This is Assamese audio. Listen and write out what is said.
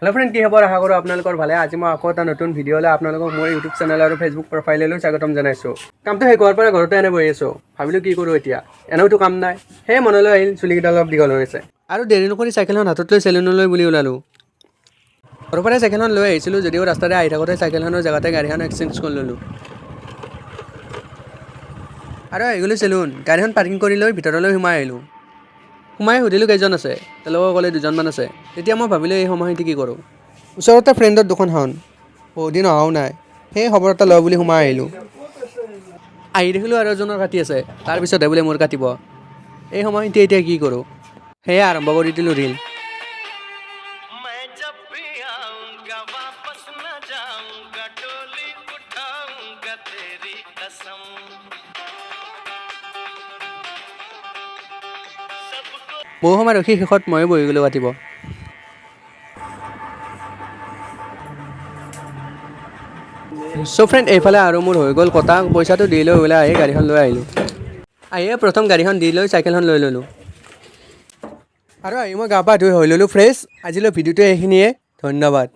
हेलो फ्रेंड की खबर आशा करो आपलोकर भाले आज मैं आको এটা নতুন ভিডিও লৈ আপোনালোকক মোৰ ইউটিউব চেনেল আৰু ফেসবুক প্ৰফাইল লৈ স্বাগতম জনাইছো কামটো হে ঘৰৰ পৰা ঘৰতে এনে বহি আছো ভাবিলো কি কৰো এতিয়া এনেওটো কাম নাই হে মনলৈ আহিল চুলিকেইটা অলপ দীঘল হৈছে আৰু দেৰি নকৰি সাইকেলখন হাতত লৈ সেলুনলৈ বুলি ওলালো ঘৰৰ পৰা সাইকেলখন লৈ আহিছিলো যদিও ৰাস্তাৰে আহি থাকোতে সাইকেলখনৰ জাগাতে গাড়ীখন এক্সচেঞ্জ কৰি ললো আৰু এগুলো সেলুন গাড়ীখন পাৰ্কিং কৰি লৈ ভিতৰলৈ সোমাই আহিলো সোমাই সুধিলোঁ কেইজন আছে তেওঁলোকে ক'লে দুজনমান আছে তেতিয়া মই ভাবিলোঁ এই সময়তে কি কৰোঁ ওচৰতে ফ্ৰেণ্ডৰ দোকানখন বহুত দিন অহাও নাই সেই খবৰ এটা লওঁ বুলি সোমাই আহিলোঁ আহি দেখিলোঁ আৰু এজনৰ কাটি আছে তাৰপিছতহে বোলে মোৰ কাটিব এই সময়তে এতিয়া কি কৰোঁ সেয়ে আৰম্ভ কৰি দিলোঁ ৰীল বহু সময় ৰখি শেষত ময়ো বহি গ'লোঁ কাটিব সো ফ্ৰেণ্ড এইফালে আৰু মোৰ হৈ গ'ল কটা পইচাটো দি লৈ ওলাই আহি গাড়ীখন লৈ আহিলোঁ আহিয়ে প্ৰথম গাড়ীখন দি লৈ চাইকেলখন লৈ ল'লোঁ আৰু আহি মই গা পা ধুই হৈ ল'লোঁ ফ্ৰেছ আজিলৈ ভিডিঅ'টো এইখিনিয়ে ধন্যবাদ